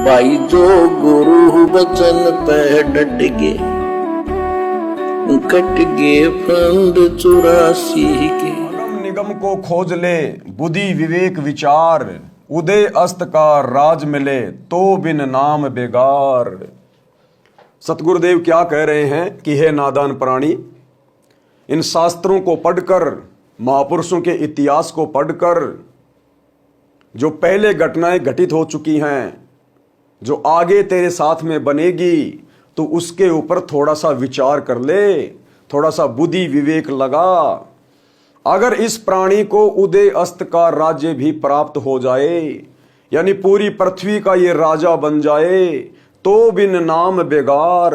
भाई जो गुरु बचन पे डट गे, कट गे फंद 84 के। अगम निगम को खोज ले बुद्धि विवेक विचार, उदय अस्त का राज मिले तो बिन नाम बेगार। सतगुरुदेव क्या कह रहे हैं कि हे नादान प्राणी, इन शास्त्रों को पढ़कर, महापुरुषों के इतिहास को पढ़कर जो पहले घटनाएं घटित हो चुकी हैं, जो आगे तेरे साथ में बनेगी, तो उसके ऊपर थोड़ा सा विचार कर ले, थोड़ा सा बुद्धि विवेक लगा। अगर इस प्राणी को उदय अस्त का राज्य भी प्राप्त हो जाए, यानी पूरी पृथ्वी का ये राजा बन जाए, तो बिन नाम बेगार,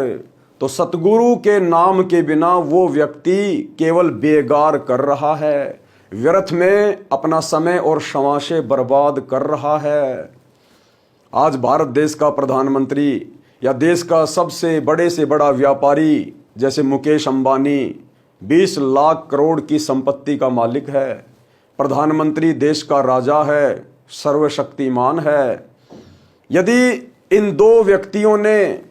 तो सतगुरु के नाम के बिना वो व्यक्ति केवल बेगार कर रहा है, व्यर्थ में अपना समय और शमाशे बर्बाद कर रहा है। आज भारत देश का प्रधानमंत्री या देश का सबसे बड़े से बड़ा व्यापारी जैसे मुकेश अंबानी 20 लाख करोड़ की संपत्ति का मालिक है, प्रधानमंत्री देश का राजा है, सर्वशक्तिमान है। यदि इन दो व्यक्तियों ने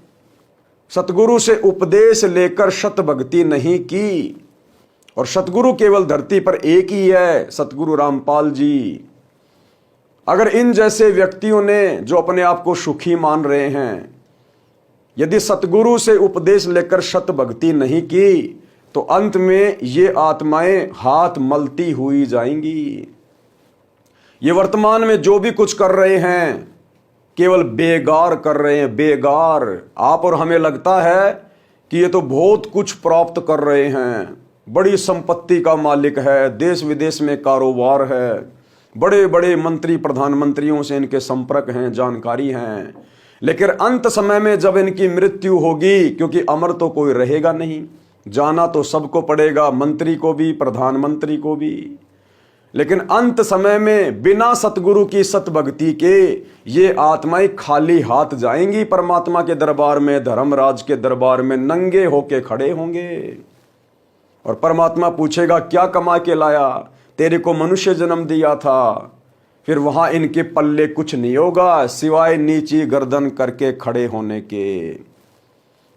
सतगुरु से उपदेश लेकर शत भक्ति नहीं की, और सतगुरु केवल धरती पर एक ही है, सतगुरु रामपाल जी, अगर इन जैसे व्यक्तियों ने जो अपने आप को सुखी मान रहे हैं, यदि सतगुरु से उपदेश लेकर शत भक्ति नहीं की, तो अंत में ये आत्माएं हाथ मलती हुई जाएंगी। ये वर्तमान में जो भी कुछ कर रहे हैं केवल बेगार कर रहे हैं, बेगार। आप और हमें लगता है कि ये तो बहुत कुछ प्राप्त कर रहे हैं, बड़ी संपत्ति का मालिक है, देश विदेश में कारोबार है, बड़े बड़े मंत्री प्रधानमंत्रियों से इनके संपर्क हैं, जानकारी हैं, लेकिन अंत समय में जब इनकी मृत्यु होगी, क्योंकि अमर तो कोई रहेगा नहीं, जाना तो सबको पड़ेगा, मंत्री को भी प्रधानमंत्री को भी, लेकिन अंत समय में बिना सतगुरु की सतभक्ति के ये आत्माएं खाली हाथ जाएंगी परमात्मा के दरबार में, धर्मराज के दरबार में नंगे होके खड़े होंगे। और परमात्मा पूछेगा क्या कमा के लाया, तेरे को मनुष्य जन्म दिया था। फिर वहां इनके पल्ले कुछ नहीं होगा सिवाय नीची गर्दन करके खड़े होने के।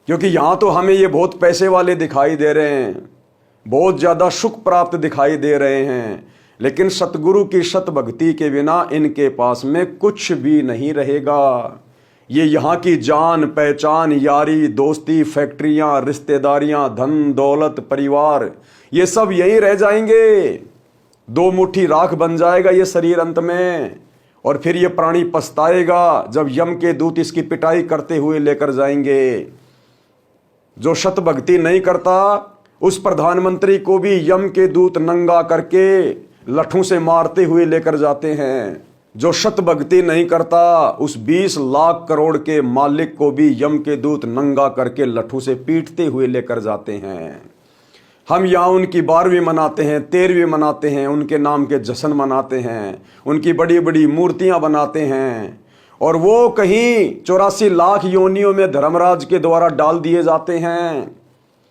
क्योंकि यहां तो हमें ये बहुत पैसे वाले दिखाई दे रहे हैं, बहुत ज्यादा सुख प्राप्त दिखाई दे रहे हैं, लेकिन सतगुरु की शत भक्ति के बिना इनके पास में कुछ भी नहीं रहेगा। ये यहाँ की जान पहचान, यारी दोस्ती, फैक्ट्रियां, रिश्तेदारियां, धन दौलत, परिवार, ये सब यहीं रह जाएंगे। दो मुट्ठी राख बन जाएगा ये शरीर अंत में। और फिर ये प्राणी पछताएगा जब यम के दूत इसकी पिटाई करते हुए लेकर जाएंगे। जो शत भक्ति नहीं करता उस प्रधानमंत्री को भी यम के दूत नंगा करके लठों से मारते हुए लेकर जाते हैं। जो शत भक्ति नहीं करता उस 20 लाख करोड़ के मालिक को भी यम के दूत नंगा करके लठों से पीटते हुए लेकर जाते हैं। हम यहाँ उनकी 12वीं मनाते हैं, 13वीं मनाते हैं, उनके नाम के जश्न मनाते हैं, उनकी बड़ी बड़ी मूर्तियां बनाते हैं, और वो कहीं 84 लाख योनियों में धर्मराज के द्वारा डाल दिए जाते हैं।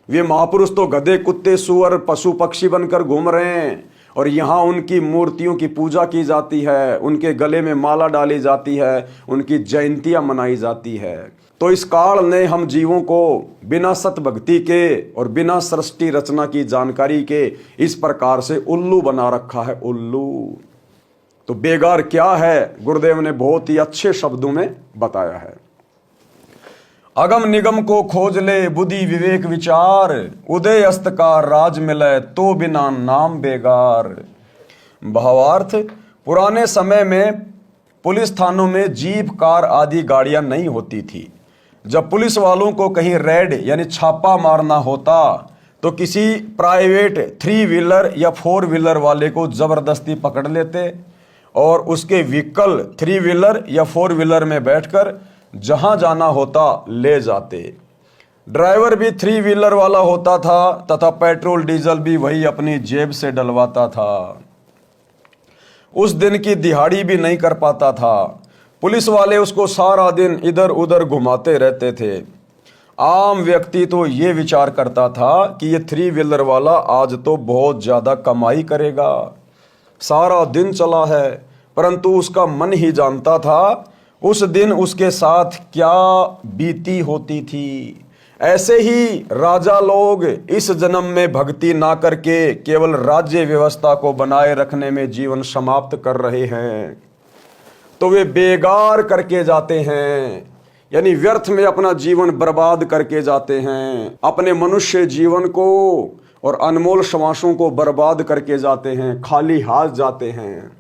वे महापुरुष तो गधे कुत्ते सुअर पशु पक्षी बनकर घूम रहे हैं, और यहाँ उनकी मूर्तियों की पूजा की जाती है, उनके गले में माला डाली जाती है, उनकी जयंतियां मनाई जाती है। तो इस काल ने हम जीवों को बिना सतभक्ति के और बिना सृष्टि रचना की जानकारी के इस प्रकार से उल्लू बना रखा है, उल्लू। तो बेगार क्या है, गुरुदेव ने बहुत ही अच्छे शब्दों में बताया है। अगम निगम को खोज ले बुद्धि विवेक विचार, उदय अस्त का राज मिले तो बिना नाम बेगार। भावार्थ, पुराने समय में पुलिस थानों में जीप कार आदि गाड़ियां नहीं होती थी। जब पुलिस वालों को कहीं रेड यानी छापा मारना होता तो किसी प्राइवेट 3 व्हीलर या 4 व्हीलर वाले को जबरदस्ती पकड़ लेते और उसके व्हीकल 3 व्हीलर या 4 व्हीलर में बैठकर जहां जाना होता ले जाते। ड्राइवर भी 3 व्हीलर वाला होता था तथा पेट्रोल डीजल भी वही अपनी जेब से डलवाता था। उस दिन की दिहाड़ी भी नहीं कर पाता था। पुलिस वाले उसको सारा दिन इधर उधर घुमाते रहते थे। आम व्यक्ति तो ये विचार करता था कि ये 3 व्हीलर वाला आज तो बहुत ज्यादा कमाई करेगा, सारा दिन चला है, परंतु उसका मन ही जानता था उस दिन उसके साथ क्या बीती होती थी। ऐसे ही राजा लोग इस जन्म में भक्ति ना करके केवल राज्य व्यवस्था को बनाए रखने में जीवन समाप्त कर रहे हैं, तो वे बेगार करके जाते हैं, यानी व्यर्थ में अपना जीवन बर्बाद करके जाते हैं, अपने मनुष्य जीवन को और अनमोल श्वासों को बर्बाद करके जाते हैं, खाली हाथ जाते हैं।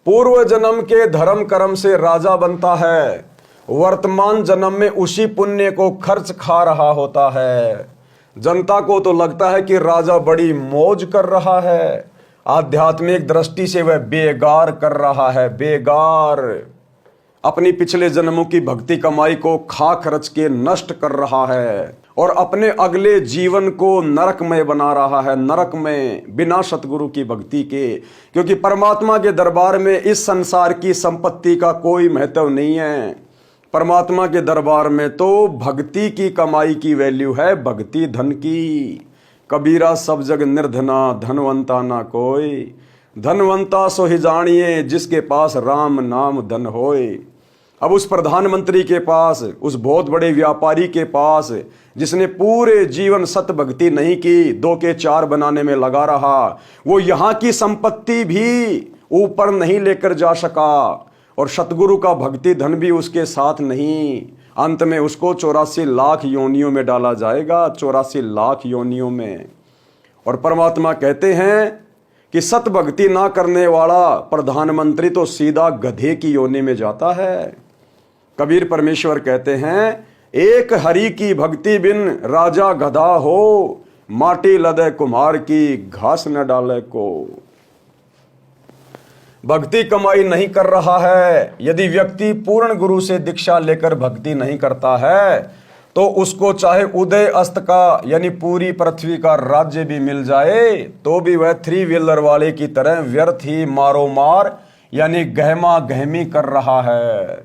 पूर्व जन्म के धर्म कर्म से राजा बनता है, वर्तमान जन्म में उसी पुण्य को खर्च खा रहा होता है। जनता को तो लगता है कि राजा बड़ी मौज कर रहा है, आध्यात्मिक दृष्टि से वह बेगार कर रहा है, बेगार अपनी पिछले जन्मों की भक्ति कमाई को खा खर्च के नष्ट कर रहा है और अपने अगले जीवन को नरकमय बना रहा है, नरक में, बिना सतगुरु की भक्ति के। क्योंकि परमात्मा के दरबार में इस संसार की संपत्ति का कोई महत्व नहीं है। परमात्मा के दरबार में तो भक्ति की कमाई की वैल्यू है, भक्ति धन की। कबीरा सब जग निर्धना, धनवंता ना कोई, धनवंता सो ही जानिए जिसके पास राम नाम धन होए। अब उस प्रधानमंत्री के पास, उस बहुत बड़े व्यापारी के पास, जिसने पूरे जीवन सत भक्ति नहीं की, 2 के 4 बनाने में लगा रहा, वो यहाँ की संपत्ति भी ऊपर नहीं लेकर जा सका और सतगुरु का भक्ति धन भी उसके साथ नहीं। अंत में उसको 84 लाख योनियों में डाला जाएगा, 84 लाख योनियों में। और परमात्मा कहते हैं कि सत भक्ति ना करने वाला प्रधानमंत्री तो सीधा गधे की योनि में जाता है। कबीर परमेश्वर कहते हैं, एक हरि की भक्ति बिन राजा गधा हो, माटी लदे कुम्हार की घास न डाले को। भक्ति कमाई नहीं कर रहा है। यदि व्यक्ति पूर्ण गुरु से दीक्षा लेकर भक्ति नहीं करता है तो उसको चाहे उदय अस्त का यानी पूरी पृथ्वी का राज्य भी मिल जाए तो भी वह 3 व्हीलर वाले की तरह व्यर्थ ही मारो मार यानी गहमा गहमी कर रहा है।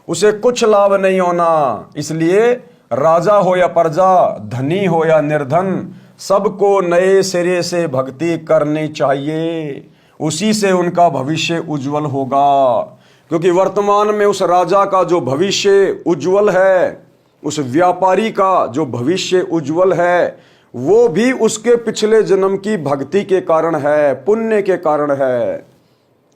उसे कुछ लाभ नहीं होना। इसलिए राजा हो या प्रजा, धनी हो या निर्धन, सबको नए सिरे से भक्ति करनी चाहिए। उसी से उनका भविष्य उज्जवल होगा। क्योंकि वर्तमान में उस राजा का जो भविष्य उज्जवल है, उस व्यापारी का जो भविष्य उज्जवल है, वो भी उसके पिछले जन्म की भक्ति के कारण है, पुण्य के कारण है,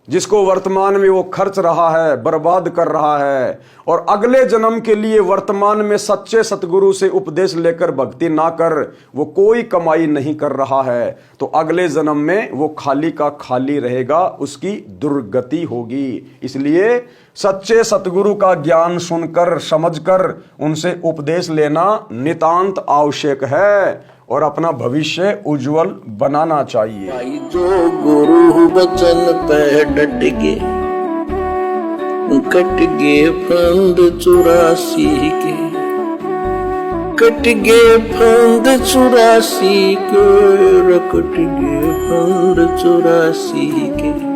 जिसको वर्तमान में वो खर्च रहा है, बर्बाद कर रहा है। और अगले जन्म के लिए वर्तमान में सच्चे सतगुरु से उपदेश लेकर भक्ति ना कर वो कोई कमाई नहीं कर रहा है, तो अगले जन्म में वो खाली का खाली रहेगा, उसकी दुर्गति होगी। इसलिए सच्चे सतगुरु का ज्ञान सुनकर समझकर उनसे उपदेश लेना नितांत आवश्यक है और अपना भविष्य उज्जवल बनाना चाहिए। भाई जो गुरु वचन पे डट गे, कट गे फंद 84 के, कट गे फंद 84 के, कट गे फंद 84 के।